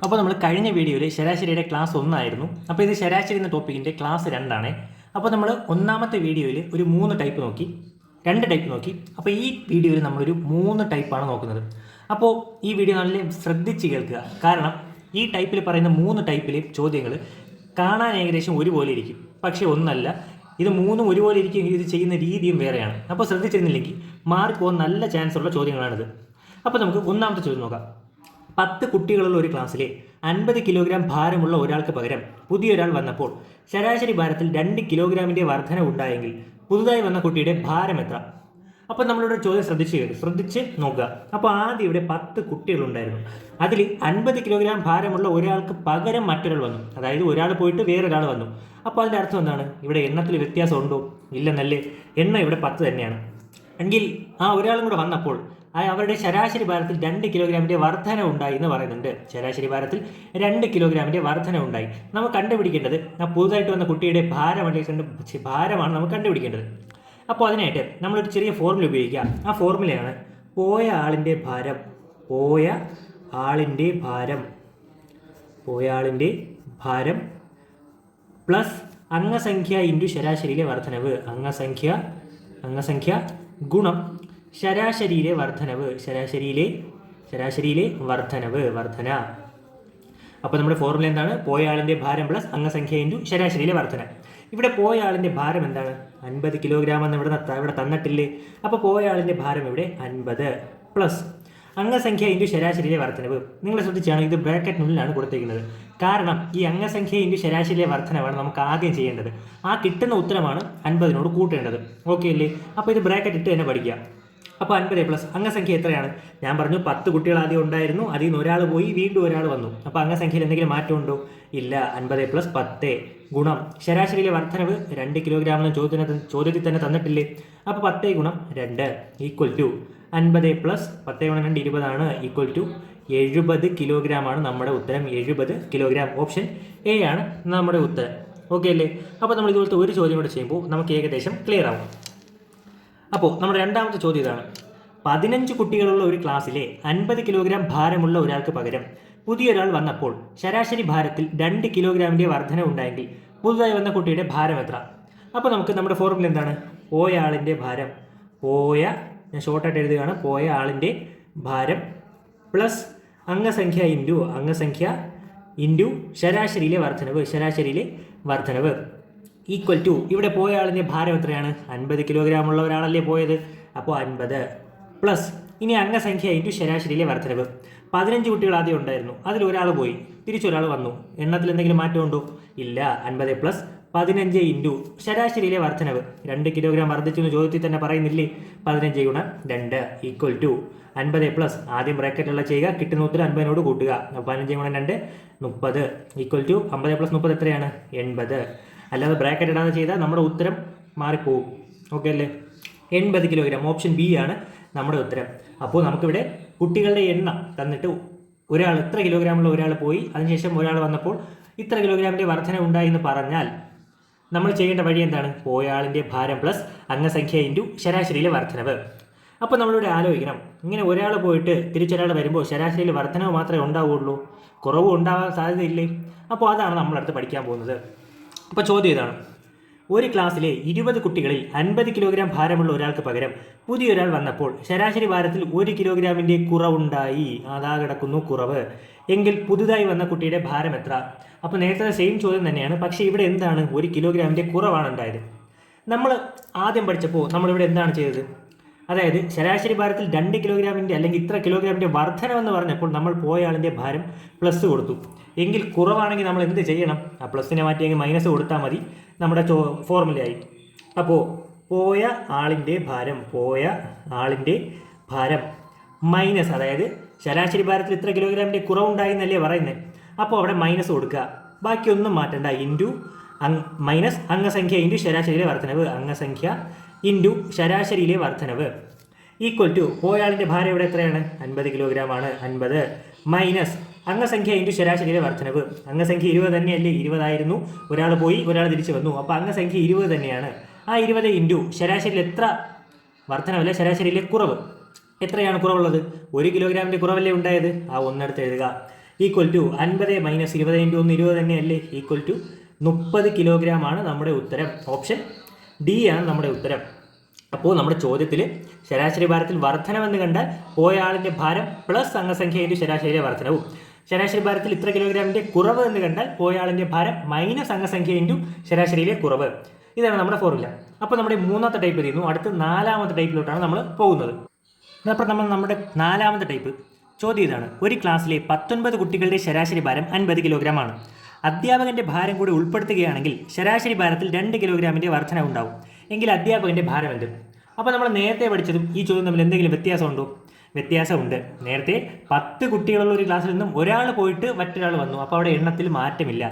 അപ്പോൾ നമ്മൾ കഴിഞ്ഞ വീഡിയോയിൽ ശരാശരിയുടെ ക്ലാസ് 1 ആയിരുന്നു. അപ്പോൾ ഇത് ശരാശരി എന്ന ടോപ്പിക്കിൻ്റെ ക്ലാസ് 2 ആണ്. അപ്പോൾ നമ്മൾ ഒന്നാമത്തെ വീഡിയോയിൽ ഒരു 3 ടൈപ്പ് നോക്കി, 2 ടൈപ്പ് നോക്കി. അപ്പോൾ ഈ വീഡിയോയിൽ നമ്മളൊരു 3 ടൈപ്പാണ് നോക്കുന്നത്. അപ്പോൾ ഈ വീഡിയോ നല്ല ശ്രദ്ധിച്ച് കേൾക്കുക. കാരണം ഈ ടൈപ്പിൽ പറയുന്ന 3 ടൈപ്പിലെ ചോദ്യങ്ങൾ കാണാൻ ഏകദേശം ഒരുപോലെ ഇരിക്കും, പക്ഷേ ഒന്നല്ല. ഇത് 3ഉം ഒരുപോലെ ഇരിക്കുമെങ്കിൽ ഇത് ചെയ്യുന്ന രീതിയും വേറെയാണ്. അപ്പോൾ ശ്രദ്ധിച്ചിരുന്നില്ലെങ്കിൽ മാർക്ക് പോകാൻ നല്ല ചാൻസ് ഉള്ള ചോദ്യങ്ങളാണിത്. അപ്പോൾ നമുക്ക് ഒന്നാമത്തെ ചോദ്യം നോക്കാം. 10 കുട്ടികളുള്ള ഒരു ക്ലാസ്സിലെ 50 കിലോഗ്രാം ഭാരമുള്ള ഒരാൾക്ക് പകരം പുതിയൊരാൾ വന്നപ്പോൾ ശരാശരി ഭാരത്തിൽ 2 കിലോഗ്രാമിൻ്റെ വർധന ഉണ്ടായെങ്കിൽ പുതുതായി വന്ന കുട്ടിയുടെ ഭാരം എത്ര? അപ്പോൾ നമ്മളിവിടെ ചോദ്യം ശ്രദ്ധിച്ച് നോക്കുക. അപ്പോൾ ആദ്യം ഇവിടെ 10 കുട്ടികളുണ്ടായിരുന്നു. അതിൽ 50 കിലോഗ്രാം ഭാരമുള്ള ഒരാൾക്ക് പകരം മറ്റൊരാൾ വന്നു. അതായത് ഒരാൾ പോയിട്ട് വേറൊരാൾ വന്നു. അപ്പോൾ അതിൻ്റെ അർത്ഥം എന്താണ്? ഇവിടെ എണ്ണത്തിൽ വ്യത്യാസം ഉണ്ടോ? ഇല്ലെന്നല്ലേ. എണ്ണം ഇവിടെ 10 തന്നെയാണ്. എങ്കിൽ ആ ഒരാളും കൂടെ വന്നപ്പോൾ അവരുടെ ശരാശരി ഭാരത്തിൽ 2 കിലോഗ്രാമിൻ്റെ വർധന ഉണ്ടായി എന്ന് പറയുന്നുണ്ട്. ശരാശരി ഭാരത്തിൽ 2 കിലോഗ്രാമിൻ്റെ വർധന ഉണ്ടായി. നമുക്ക് കണ്ടുപിടിക്കേണ്ടത് ആ പുതുതായിട്ട് വന്ന കുട്ടിയുടെ ഭാരമാണ് നമുക്ക് കണ്ടുപിടിക്കേണ്ടത്. അപ്പോൾ അതിനായിട്ട് നമ്മളൊരു ചെറിയ ഫോർമുല ഉപയോഗിക്കാം. ആ ഫോർമുലയാണ് പോയ ആളിൻ്റെ ഭാരം പ്ലസ് അംഗസംഖ്യ ഇൻറ്റു ശരാശരിയിലെ വർധനവ്. അംഗസംഖ്യ ഗുണം ശരാശരിയിലെ വർധന. അപ്പോൾ നമ്മുടെ ഫോർമുല എന്താണ്? പോയ ആളിൻ്റെ ഭാരം പ്ലസ് അംഗസംഖ്യ ഇൻറ്റു ശരാശരിയിലെ വർധന. ഇവിടെ പോയ ആളിൻ്റെ ഭാരം എന്താണ്? 50 കിലോഗ്രാം എന്ന് ഇവിടെ തന്നിട്ടില്ലേ? അപ്പോൾ പോയ ആളിൻ്റെ ഭാരം ഇവിടെ 50 പ്ലസ് അംഗസംഖ്യ ഇൻറ്റു ശരാശരിയിലെ വർധനവ്. നിങ്ങൾ ശ്രദ്ധിച്ചാണ്, ഇത് ബ്രാക്കറ്റിനുള്ളിലാണ് കൊടുത്തിരിക്കുന്നത്. കാരണം ഈ അംഗസംഖ്യ ഇൻറ്റു ശരാശരിയിലെ വർധനവാണ് നമുക്ക് ആദ്യം ചെയ്യേണ്ടത്. ആ കിട്ടുന്ന ഉത്തരമാണ് 50നോട് കൂട്ടേണ്ടത്. ഓക്കെ അല്ലേ? അപ്പോൾ ഇത് ബ്രാക്കറ്റ് ഇട്ട് തന്നെ പഠിക്കുക. അപ്പോൾ 50 പ്ലസ് അംഗസംഖ്യ എത്രയാണ്? ഞാൻ പറഞ്ഞു 10 കുട്ടികൾ ആദ്യം ഉണ്ടായിരുന്നു. അതിൽ നിന്ന് ഒരാൾ പോയി, വീണ്ടും ഒരാൾ വന്നു. അപ്പോൾ അംഗസംഖ്യയിൽ എന്തെങ്കിലും മാറ്റമുണ്ടോ? ഇല്ല. 50 പ്ലസ് 10 ഗുണം ശരാശരിയിലെ വർധനവ് 2 കിലോഗ്രാം എന്ന ചോദ്യത്തിൽ തന്നെ തന്നിട്ടില്ലേ? അപ്പോൾ 10 ഗുണം 2 ഈക്വൽ ടു 50 പ്ലസ് 10 ഗുണം 2 20 ആണ്, ഈക്വൽ ടു 70 കിലോഗ്രാം ആണ് നമ്മുടെ ഉത്തരം. 70 കിലോഗ്രാം. ഓപ്ഷൻ എ ആണ് നമ്മുടെ ഉത്തരം. ഓക്കെ അല്ലേ? അപ്പോൾ നമ്മൾ ഇതുപോലത്തെ ഒരു ചോദ്യം കൂടെ ചെയ്യുമ്പോൾ നമുക്ക് ഏകദേശം ക്ലിയർ ആവും. അപ്പോൾ നമ്മുടെ രണ്ടാമത്തെ ചോദ്യം ഇതാണ്. 15 കുട്ടികളുള്ള ഒരു ക്ലാസ്സിലെ 50 കിലോഗ്രാം ഭാരമുള്ള ഒരാൾക്ക് പകരം പുതിയൊരാൾ വന്നപ്പോൾ ശരാശരി ഭാരത്തിൽ 2 കിലോഗ്രാമിൻ്റെ വർധന ഉണ്ടായെങ്കിൽ പുതുതായി വന്ന കുട്ടിയുടെ ഭാരം എത്ര? അപ്പോൾ നമുക്ക് നമ്മുടെ ഫോർമുല എന്താണ്? പോയ ആളിൻ്റെ ഭാരം, ഞാൻ ഷോർട്ടായിട്ട് എഴുതുകയാണ്, പോയ ആളിൻ്റെ ഭാരം പ്ലസ് അംഗസംഖ്യ ഇൻറ്റു ശരാശരിയിലെ വർധനവ് ഈക്വൽ ടു ഇവിടെ പോയ ആളിൻ്റെ ഭാരം എത്രയാണ്? 50 കിലോഗ്രാം ഉള്ള ഒരാളല്ലേ പോയത്. അപ്പോൾ 50 പ്ലസ് ഇനി അംഗസംഖ്യ ഇൻറ്റു ശരാശരിയിലെ വർധനവ്. 15 കുട്ടികൾ ആദ്യം ഉണ്ടായിരുന്നു. അതിൽ ഒരാൾ പോയി, തിരിച്ചൊരാൾ വന്നു. എണ്ണത്തിൽ എന്തെങ്കിലും മാറ്റമുണ്ടോ? ഇല്ല. 50 പ്ലസ് 15 ഇൻറ്റു ശരാശരിയിലെ വർധനവ്. 2 കിലോഗ്രാം വർദ്ധിച്ചു എന്ന് ചോദ്യത്തിൽ തന്നെ പറയുന്നില്ലേ? 15 ഗുണം 2 ഈക്വൽ ടു 50 പ്ലസ് ആദ്യം ബ്രാക്കറ്റുള്ള ചെയ്യുക, കിട്ടുന്ന ഉത്തരം 50നോട് കൂട്ടുക. 15 ഗുണം 2 30 ഈക്വൽ ടു 50 പ്ലസ് 30 എത്രയാണ്? 80. അല്ലാതെ ബ്രാക്കറ്റ് ഇടാതെ ചെയ്താൽ നമ്മുടെ ഉത്തരം മാറിപ്പോവും. ഓക്കെ അല്ലേ? 80 കിലോഗ്രാം. ഓപ്ഷൻ ബി ആണ് നമ്മുടെ ഉത്തരം. അപ്പോൾ നമുക്കിവിടെ കുട്ടികളുടെ എണ്ണം തന്നിട്ട് ഒരാൾ ഇത്ര കിലോഗ്രാമുള്ള ഒരാൾ പോയി, അതിനുശേഷം ഒരാൾ വന്നപ്പോൾ ഇത്ര കിലോഗ്രാമിൻ്റെ വർധന ഉണ്ടായി എന്ന് പറഞ്ഞാൽ നമ്മൾ ചെയ്യേണ്ട വഴി എന്താണ്? പോയ ആളിൻ്റെ ഭാരം പ്ലസ് അംഗസംഖ്യ ഇൻറ്റു ശരാശരിയിലെ വർധനവ്. അപ്പോൾ നമ്മളിവിടെ ആലോചിക്കണം, ഇങ്ങനെ ഒരാൾ പോയിട്ട് തിരിച്ചൊരാൾ വരുമ്പോൾ ശരാശരിയിൽ വർധനവ് മാത്രമേ ഉണ്ടാവുകയുള്ളൂ, കുറവും ഉണ്ടാവാൻ സാധ്യതയില്ലേ? അപ്പോൾ അതാണ് നമ്മളടുത്ത് പഠിക്കാൻ പോകുന്നത്. അപ്പോൾ ചോദ്യം ഇതാണ്. ഒരു ക്ലാസ്സിലെ 20 കുട്ടികളിൽ 50 കിലോഗ്രാം ഭാരമുള്ള ഒരാൾക്ക് പകരം പുതിയൊരാൾ വന്നപ്പോൾ ശരാശരി ഭാരത്തിൽ 1 കിലോഗ്രാമിൻ്റെ കുറവുണ്ടായി. അതാ കിടക്കുന്നു കുറവ്. എങ്കിൽ പുതുതായി വന്ന കുട്ടിയുടെ ഭാരം എത്ര? അപ്പോൾ നേരത്തെ സെയിം ചോദ്യം തന്നെയാണ്, പക്ഷേ ഇവിടെ എന്താണ്? 1 കിലോഗ്രാമിൻ്റെ കുറവാണ് ഉണ്ടായത്. നമ്മൾ ആദ്യം പഠിച്ചപ്പോൾ നമ്മളിവിടെ എന്താണ് ചെയ്തത്? അതായത് ശരാശരി ഭാരത്തിൽ 2 കിലോഗ്രാമിൻ്റെ അല്ലെങ്കിൽ ഇത്ര കിലോഗ്രാമിൻ്റെ വർധനമെന്ന് പറഞ്ഞപ്പോൾ നമ്മൾ പോയ ആളിൻ്റെ ഭാരം പ്ലസ് കൊടുത്തു. എങ്കിൽ കുറവാണെങ്കിൽ നമ്മൾ എന്ത് ചെയ്യണം? ആ പ്ലസിനെ മാറ്റിയെങ്കിൽ മൈനസ് കൊടുത്താൽ മതി. നമ്മുടെ ഫോർമുലയായി. അപ്പോൾ പോയ ആളിൻ്റെ ഭാരം മൈനസ്, അതായത് ശരാശരി ഭാരത്തിൽ ഇത്ര കിലോഗ്രാമിൻ്റെ കുറവുണ്ടായി എന്നല്ലേ പറയുന്നത്. അപ്പോൾ അവിടെ മൈനസ് കൊടുക്കുക, ബാക്കിയൊന്നും മാറ്റണ്ട. ഇൻറ്റു മൈനസ് അംഗസംഖ്യ ഇൻറ്റു ശരാശരിയിലെ വർധനവ് ഈക്വൽ ടു പോയ ആളിൻ്റെ ഭാരം ഇവിടെ എത്രയാണ്? 50 കിലോഗ്രാം ആണ്. 50 മൈനസ് അംഗസംഖ്യ ഇൻറ്റു ശരാശരിയിലെ വർധനവ്. അംഗസംഖ്യ 20 തന്നെയല്ലേ? 20 ആയിരുന്നു. ഒരാൾ പോയി, ഒരാൾ തിരിച്ചു വന്നു. അപ്പോൾ അംഗസംഖ്യ 20 തന്നെയാണ്. ആ 20 ഇൻറ്റു ശരാശരിയിൽ എത്ര വർധനവല്ല, ശരാശരിയിലെ കുറവ് എത്രയാണ് കുറവുള്ളത്? 1 കിലോഗ്രാമിൻ്റെ കുറവല്ലേ ഉണ്ടായത്? ആ ഒന്നെടുത്ത് എഴുതുക. ഈക്വൽ ടു 50 മൈനസ് 20 ഇൻറ്റു 1 20 തന്നെയല്ലേ, ഈക്വൽ ടു 30 കിലോഗ്രാം ആണ് നമ്മുടെ ഉത്തരം. ഓപ്ഷൻ ഡി ആണ് നമ്മുടെ ഉത്തരം. അപ്പോൾ നമ്മുടെ ചോദ്യത്തിൽ ശരാശരി ഭാരത്തിൽ വർധനമെന്ന് കണ്ടാൽ പോയ ആളിൻ്റെ ഭാരം പ്ലസ് അംഗസംഖ്യ ഇൻറ്റു ശരാശരിയിലെ വർധനവും, ശരാശരി ഭാരത്തിൽ ഇത്ര കിലോഗ്രാമിൻ്റെ കുറവ് എന്ന് കണ്ടാൽ പോയ ആളിൻ്റെ ഭാരം മൈനസ് അംഗസംഖ്യ ഇൻറ്റു ശരാശരിയിലെ കുറവ്. ഇതാണ് നമ്മുടെ ഫോർമുല. അപ്പോൾ നമ്മുടെ മൂന്നാമത്തെ ടൈപ്പ് തീർന്നു. അടുത്ത് നാലാമത്തെ ടൈപ്പിലോട്ടാണ് നമ്മൾ പോകുന്നത്. അപ്പോൾ നമ്മുടെ നാലാമത്തെ ടൈപ്പ് ചോദ്യം ഇതാണ്. ഒരു ക്ലാസ്സിലെ 19 കുട്ടികളുടെ ശരാശരി ഭാരം 50 കിലോഗ്രാമാണ്. അധ്യാപകൻ്റെ ഭാരം കൂടി ഉൾപ്പെടുത്തുകയാണെങ്കിൽ ശരാശരി ഭാരത്തിൽ 2 കിലോഗ്രാമിൻ്റെ വർധന ഉണ്ടാവും. എങ്കിൽ അധ്യാപകൻ്റെ ഭാരം എന്ത്? അപ്പോൾ നമ്മൾ നേരത്തെ പഠിച്ചതും ഈ ചോദ്യം തമ്മിൽ എന്തെങ്കിലും വ്യത്യാസമുണ്ടോ? വ്യത്യാസമുണ്ട്. നേരത്തെ 10 കുട്ടികളുള്ള ഒരു ക്ലാസ്സിൽ നിന്നും ഒരാൾ പോയിട്ട് മറ്റൊരാൾ വന്നു, അപ്പോൾ അവിടെ എണ്ണത്തിൽ മാറ്റമില്ല.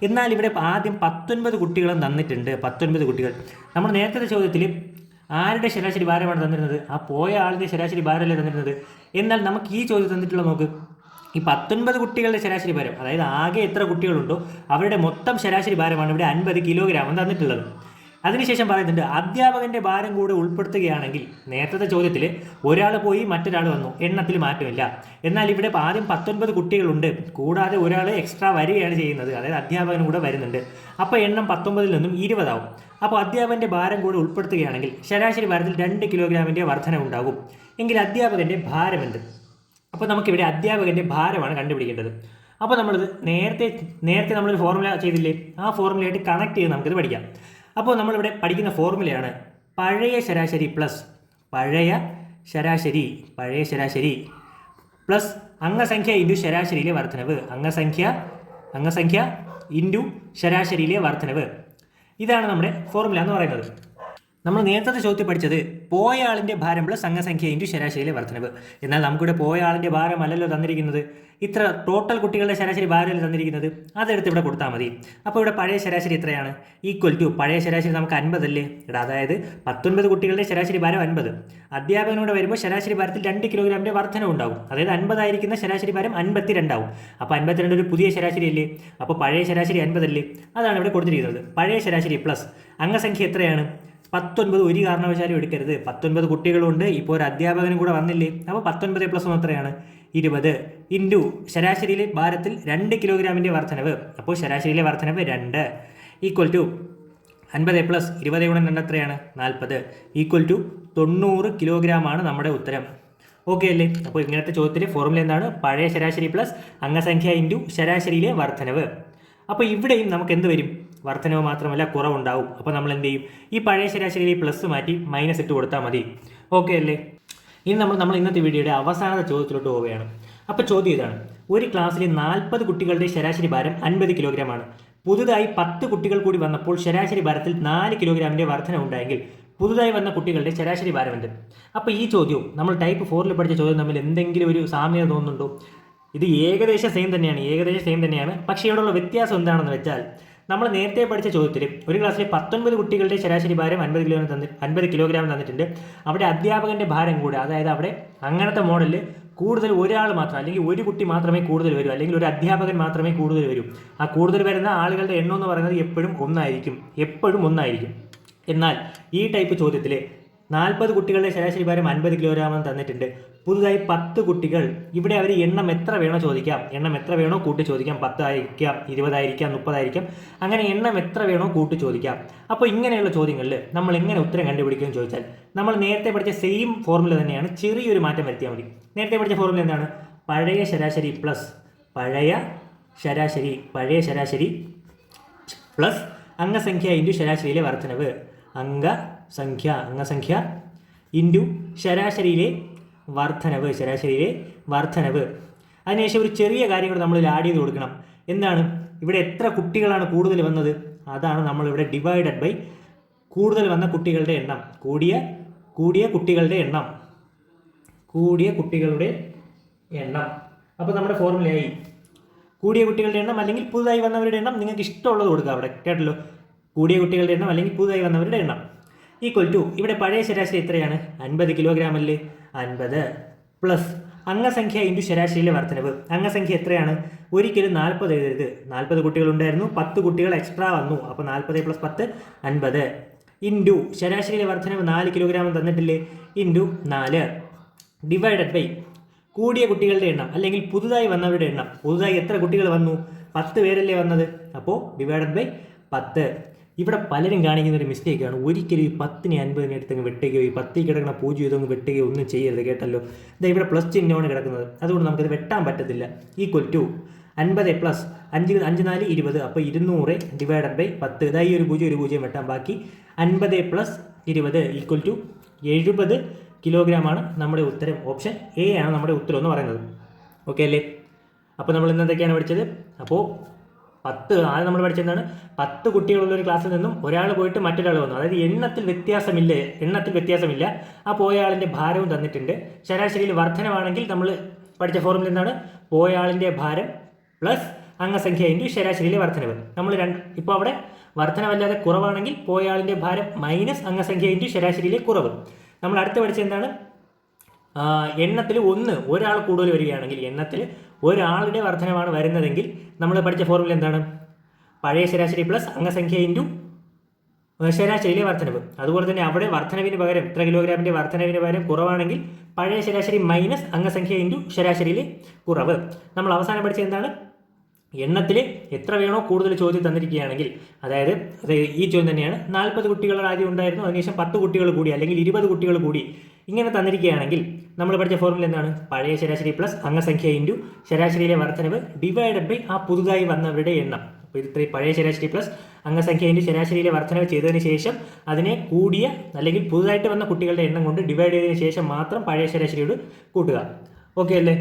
എന്നാൽ ഇവിടെ ആദ്യം 19 കുട്ടികളും തന്നിട്ടുണ്ട്. 19 കുട്ടികൾ. നമ്മൾ നേരത്തെ ചോദ്യത്തിൽ ആരുടെ ശരാശരി ഭാരമാണ് തന്നിരുന്നത്? ആ പോയ ആളുടെ ശരാശരി ഭാരമല്ലേ തന്നിരുന്നത്. എന്നാൽ നമുക്ക് ഈ ചോദ്യം തന്നിട്ടുള്ള നോക്ക്, ഈ 19 കുട്ടികളുടെ ശരാശരി ഭാരം, അതായത് ആകെ എത്ര കുട്ടികളുണ്ടോ അവരുടെ മൊത്തം ശരാശരി ഭാരമാണ് ഇവിടെ 50 കിലോഗ്രാം തന്നിട്ടുള്ളത്. അതിനുശേഷം പറയുന്നുണ്ട് അധ്യാപകൻ്റെ ഭാരം കൂടെ ഉൾപ്പെടുത്തുകയാണെങ്കിൽ, നേരത്തെ ചോദ്യത്തിൽ ഒരാൾ പോയി മറ്റൊരാൾ വന്നു, എണ്ണത്തിൽ മാറ്റമില്ല. എന്നാൽ ഇവിടെ ആദ്യം 19 കുട്ടികളുണ്ട്, കൂടാതെ ഒരാൾ എക്സ്ട്രാ വരികയാണ് ചെയ്യുന്നത്, അതായത് അധ്യാപകനും കൂടെ വരുന്നുണ്ട്. അപ്പോൾ എണ്ണം 19 നിന്നും 20 ആവും. അപ്പോൾ അധ്യാപകൻ്റെ ഭാരം കൂടെ ഉൾപ്പെടുത്തുകയാണെങ്കിൽ ശരാശരി ഭാരത്തിൽ 2 കിലോഗ്രാമിൻ്റെ വർധന ഉണ്ടാകും. എങ്കിൽ അധ്യാപകൻ്റെ ഭാരം എന്ത്? അപ്പോൾ നമുക്കിവിടെ അധ്യാപകൻ്റെ ഭാരമാണ് കണ്ടുപിടിക്കേണ്ടത്. അപ്പോൾ നമ്മളിത് നേരത്തെ നമ്മളൊരു ഫോർമുല ചെയ്തില്ലേ, ആ ഫോർമുലയായിട്ട് കണക്ട് ചെയ്ത് നമുക്കിത് പഠിക്കാം. അപ്പോൾ നമ്മളിവിടെ പഠിക്കുന്ന ഫോർമുലയാണ് പഴയ ശരാശരി പ്ലസ് പഴയ ശരാശരി പ്ലസ് അംഗസംഖ്യ ഇൻറ്റു ശരാശരിയിലെ വർധനവ്, അംഗസംഖ്യ ഇൻറ്റു ശരാശരിയിലെ വർധനവ്. ഇതാണ് നമ്മുടെ ഫോർമുല എന്ന് പറയുന്നത്. നമ്മൾ നേരത്തെ ചോദ്യത്തിൽ പഠിച്ചത് പോയ ആളിൻ്റെ ഭാരം പ്ലസ് അംഗസംഖ്യ ഇൻറ്റു ശരാശരിയിലെ വർധനവ്. എന്നാൽ നമുക്കിവിടെ പോയ ആളിൻ്റെ ഭാരം അല്ലല്ലോ തന്നിരിക്കുന്നത്, ഇത്ര ടോട്ടൽ കുട്ടികളുടെ ശരാശരി ഭാരമല്ലേ തന്നിരിക്കുന്നത്, അതെടുത്ത് ഇവിടെ കൊടുത്താൽ മതി. അപ്പോൾ ഇവിടെ പഴയ ശരാശരി എത്രയാണ്? ഈക്വൽ ടു പഴയ ശരാശരി നമുക്ക് 50 അല്ലേ, അതായത് 19 കുട്ടികളുടെ ശരാശരി ഭാരം 50. അധ്യാപകനോട് വരുമ്പോൾ ശരാശരി ഭാരത്തിൽ 2 കിലോഗ്രാമിൻ്റെ വർധന ഉണ്ടാവും, അതായത് 50 ആയിരിക്കുന്ന ശരാശരി ഭാരം 52 ആവും. അപ്പോൾ 52 ഒരു പുതിയ ശരാശരി അല്ലേ, അപ്പോൾ പഴയ ശരാശരി 50 അല്ലേ, അതാണ് ഇവിടെ കൊടുത്തിരിക്കുന്നത്. പഴയ ശരാശരി പ്ലസ് അംഗസംഖ്യ എത്രയാണ്? 19. ഒരു കാരണവശാലും എടുക്കരുത്, 19 കുട്ടികളുണ്ട്, ഇപ്പോൾ ഒരു അധ്യാപകനും കൂടെ വന്നില്ലേ, അപ്പോൾ 19 പ്ലസ് 1 എത്രയാണ്? 20 ഇൻറ്റു ശരാശരിയിലെ ഭാരത്തിൽ 2 കിലോഗ്രാമിൻ്റെ വർധനവ്, അപ്പോൾ ശരാശരിയിലെ വർധനവ് 2 ഈക്വൽ ടു 50 പ്ലസ് 20 ഗുണം 2 എത്രയാണ്? 40 ഈക്വൽ ടു 90 കിലോഗ്രാമാണ് നമ്മുടെ ഉത്തരം. ഓക്കെ അല്ലേ? അപ്പോൾ ഇങ്ങനത്തെ ചോദ്യത്തിൻ്റെ ഫോർമുല എന്താണ്? പഴയ ശരാശരി പ്ലസ് അംഗസംഖ്യ ഇൻറ്റു ശരാശരിയിലെ വർധനവ്. അപ്പോൾ ഇവിടെയും നമുക്ക് എന്ത് വരും? വർധനവ് മാത്രമല്ല കുറവുണ്ടാവും. അപ്പോൾ നമ്മൾ എന്ത് ചെയ്യും? ഈ പഴയ ശരാശരിയിലെ പ്ലസ് മാറ്റി മൈനസ് ഇട്ട് കൊടുത്താൽ മതി. ഓക്കെ അല്ലേ? ഇനി നമ്മൾ ഇന്നത്തെ വീഡിയോയുടെ അവസാനത്തെ ചോദ്യത്തിലോട്ട് പോവുകയാണ്. അപ്പോൾ ചോദ്യം ഇതാണ്. ഒരു ക്ലാസ്സിലെ 40 കുട്ടികളുടെ ശരാശരി ഭാരം 50 കിലോഗ്രാമാണ്. പുതുതായി 10 കുട്ടികൾ കൂടി വന്നപ്പോൾ ശരാശരി ഭാരത്തിൽ 4 കിലോഗ്രാമിൻ്റെ വർധന ഉണ്ടായെങ്കിൽ പുതുതായി വന്ന കുട്ടികളുടെ ശരാശരി ഭാരം എന്ത്? അപ്പോൾ ഈ ചോദ്യവും നമ്മൾ ടൈപ്പ് 4 പഠിച്ച ചോദ്യം തമ്മിൽ എന്തെങ്കിലും ഒരു സാമ്യത തോന്നുന്നുണ്ടോ? ഇത് ഏകദേശം സെയിം തന്നെയാണ്. പക്ഷേ ഇവിടെയുള്ള വ്യത്യാസം എന്താണെന്ന് വെച്ചാൽ, നമ്മൾ നേരത്തെ പഠിച്ച ചോദ്യത്തിൽ ഒരു ക്ലാസ്സിലെ 19 കുട്ടികളുടെ ശരാശരി ഭാരം 50 കിലോഗ്രാം തന്നിട്ടുണ്ട്. അവിടെ അധ്യാപകൻ്റെ ഭാരം കൂടെ, അതായത് അവിടെ അങ്ങനത്തെ മോഡലിൽ കൂടുതൽ ഒരാൾ മാത്രം, അല്ലെങ്കിൽ ഒരു കുട്ടി മാത്രമേ കൂടുതൽ വരൂ, അല്ലെങ്കിൽ ഒരു അധ്യാപകൻ മാത്രമേ കൂടുതൽ വരൂ. ആ കൂടുതൽ വരുന്ന ആളുകളുടെ എണ്ണം എന്ന് പറയുന്നത് എപ്പോഴും ഒന്നായിരിക്കും. എന്നാൽ ഈ ടൈപ്പ് ചോദ്യത്തിൽ 40 കുട്ടികളുടെ ശരാശരി ഭാരം 50 കിലോഗ്രാം തന്നിട്ടുണ്ട്. പുതുതായി 10 കുട്ടികൾ, ഇവിടെ അവർ എണ്ണം എത്ര വേണോ ചോദിക്കാം, എണ്ണം എത്ര വേണോ കൂട്ടി ചോദിക്കാം. 10 ആയിരിക്കാം, 20 ആയിരിക്കാം, 30 ആയിരിക്കാം, അങ്ങനെ എണ്ണം എത്ര വേണോ കൂട്ടി ചോദിക്കാം. അപ്പോൾ ഇങ്ങനെയുള്ള ചോദ്യങ്ങളിൽ നമ്മൾ എങ്ങനെ ഉത്തരം കണ്ടുപിടിക്കുമെന്ന് ചോദിച്ചാൽ, നമ്മൾ നേരത്തെ പഠിച്ച സെയിം ഫോർമുല തന്നെയാണ്, ചെറിയൊരു മാറ്റം വരുത്തിയാൽ മതി. നേരത്തെ പഠിച്ച ഫോർമുല എന്താണ്? പഴയ ശരാശരി പ്ലസ് അംഗസംഖ്യ ഇൻറ്റു ശരാശരിയിലെ വർധനവ്, അംഗസംഖ്യ ഇൻറ്റു ശരാശരിയിലെ വർധനവ്. അതിനുശേഷം ഒരു ചെറിയ കാര്യം കൂടെ നമ്മൾ ആഡ് ചെയ്ത് കൊടുക്കണം. എന്താണ്? ഇവിടെ എത്ര കുട്ടികളാണ് കൂടുതൽ വന്നത്, അതാണ് നമ്മളിവിടെ ഡിവൈഡഡ് ബൈ കൂടുതൽ വന്ന കുട്ടികളുടെ എണ്ണം, കൂടിയ കുട്ടികളുടെ എണ്ണം. അപ്പോൾ നമ്മുടെ ഫോർമുലയായി കൂടിയ കുട്ടികളുടെ എണ്ണം അല്ലെങ്കിൽ പുതുതായി വന്നവരുടെ എണ്ണം. നിങ്ങൾക്ക് ഇഷ്ടമുള്ളത് കൊടുക്കുക അവിടെ, കേട്ടല്ലോ. കൂടിയ കുട്ടികളുടെ എണ്ണം അല്ലെങ്കിൽ പുതുതായി വന്നവരുടെ എണ്ണം ഈക്വൽ ടു, ഇവിടെ പഴയ ശരാശരി എത്രയാണ്? 50 കിലോഗ്രാം അല്ലേ, 50 പ്ലസ് അംഗസംഖ്യ ഇൻറ്റു ശരാശരിയിലെ വർധനവ്. അംഗസംഖ്യ എത്രയാണ്? ഒരിക്കലും 40 എഴുതരുത്. 40 കുട്ടികളുണ്ടായിരുന്നു, 10 കുട്ടികൾ എക്സ്ട്രാ വന്നു, അപ്പോൾ 40 പ്ലസ് 10 50 ഇൻറ്റു ശരാശരിയിലെ വർധനവ് 4 കിലോഗ്രാം തന്നിട്ടില്ലേ, ഇൻറ്റു 4 ഡിവൈഡഡ് ബൈ കൂടിയ കുട്ടികളുടെ എണ്ണം അല്ലെങ്കിൽ പുതുതായി വന്നവരുടെ എണ്ണം. പുതുതായി എത്ര കുട്ടികൾ വന്നു? 10 പേരല്ലേ വന്നത്. അപ്പോൾ ഡിവൈഡഡ് ബൈ 10. ഇവിടെ പലരും കാണിക്കുന്ന ഒരു മിസ്റ്റേക്കാണ്. ഒരിക്കലും ഈ 10നെ 50നെ എടുത്തങ്ങ് വെട്ടുകയോ ഈ 10ൽ കിടക്കുന്ന 0 ഇതൊന്ന് വെട്ടുകയോ ഒന്നും ചെയ്യരുത് കേട്ടല്ലോ. ഇതാ ഇവിടെ പ്ലസ് ചിഹ്നമാണ് കിടക്കുന്നത്, അതുകൊണ്ട് നമുക്കത് വെട്ടാൻ പറ്റത്തില്ല. ഈക്വൽ ടു 50 പ്ലസ് 5 5 4 20, അപ്പോൾ 200 ഡിവൈഡഡ് ബൈ 10. ഇതാ ഈ ഒരു 0 വെട്ടാൻ, ബാക്കി 50 പ്ലസ് 20 ഈക്വൽ ടു 70 കിലോഗ്രാമാണ് നമ്മുടെ ഉത്തരം. ഓപ്ഷൻ എ ആണ് നമ്മുടെ ഉത്തരം എന്ന് പറയുന്നത്. ഓക്കെ അല്ലേ? അപ്പോൾ നമ്മൾ ഇന്ന് എന്തൊക്കെയാണ് പഠിച്ചത്? അപ്പോൾ 10 ആദ്യം നമ്മൾ പഠിച്ചെന്താണ്? 10 കുട്ടികളുള്ള ഒരു ക്ലാസ്സിൽ നിന്നും ഒരാൾ പോയിട്ട് മറ്റൊരാൾ വന്നു. അതായത് എണ്ണത്തിൽ വ്യത്യാസമില്ല. ആ പോയ ആളിൻ്റെ ഭാരവും തന്നിട്ടുണ്ട്. ശരാശരിയിൽ വർധനമാണെങ്കിൽ നമ്മൾ പഠിച്ച ഫോർമുല എന്താണ്? പോയ ആളിൻ്റെ ഭാരം പ്ലസ് അംഗസംഖ്യ ഇൻറ്റു ശരാശരിയിലെ വർധനവ്. നമ്മൾ ഇപ്പോൾ അവിടെ വർധനവല്ലാതെ കുറവാണെങ്കിൽ പോയ ആളിൻ്റെ ഭാരം മൈനസ് അംഗസംഖ്യ ഇൻറ്റു ശരാശരിയിലെ കുറവ്. നമ്മൾ അടുത്ത് പഠിച്ചത് എന്താണ്? എണ്ണത്തിൽ ഒരാൾ കൂടുതൽ വരികയാണെങ്കിൽ, എണ്ണത്തിൽ ഒരാളുടെ വർധനമാണ് വരുന്നതെങ്കിൽ നമ്മൾ പഠിച്ച ഫോർമുല എന്താണ്? പഴയ ശരാശരി പ്ലസ് അംഗസംഖ്യ ഇൻറ്റു ശരാശരിയിലെ വർധനവ്. അതുപോലെ തന്നെ അവിടെ വർധനവിന് പകരം ഇത്ര കിലോഗ്രാമിൻ്റെ വർധനവിന് പകരം കുറവാണെങ്കിൽ പഴയ ശരാശരി മൈനസ് അംഗസംഖ്യ ഇൻറ്റു ശരാശരിയിലെ കുറവ്. നമ്മൾ അവസാനം പഠിച്ചത് എന്താണ്? എണ്ണത്തിൽ എത്ര വേണോ കൂടുതൽ ചോദ്യം തന്നിരിക്കുകയാണെങ്കിൽ, അതായത് ഈ ചോദ്യം തന്നെയാണ്. 40 കുട്ടികൾ ആദ്യം ഉണ്ടായിരുന്നു, അതിനുശേഷം 10 കുട്ടികൾ കൂടി അല്ലെങ്കിൽ 20 കുട്ടികൾ കൂടി ഇങ്ങനെ തന്നിരിക്കുകയാണെങ്കിൽ നമ്മൾ പഠിച്ച ഫോർമുല എന്താണ്? പഴയ ശരാശരി പ്ലസ് അംഗസംഖ്യ ഇൻറ്റു ശരാശരിയിലെ വർധനവ് ഡിവൈഡഡ് ബൈ ആ പുതുതായി വന്നവരുടെ എണ്ണം. അപ്പോൾ ഇത് പഴയ ശരാശരി പ്ലസ് അംഗസംഖ്യ ഇൻറ്റു ശരാശരിയിലെ വർധനവ് ചെയ്തതിന് ശേഷം അതിനെ കൂടിയ അല്ലെങ്കിൽ പുതുതായിട്ട് വന്ന കുട്ടികളുടെ എണ്ണം കൊണ്ട് ഡിവൈഡ് ചെയ്തതിന് ശേഷം മാത്രം പഴയ ശരാശരിയോട് കൂട്ടുക. ഓക്കെ അല്ലേ?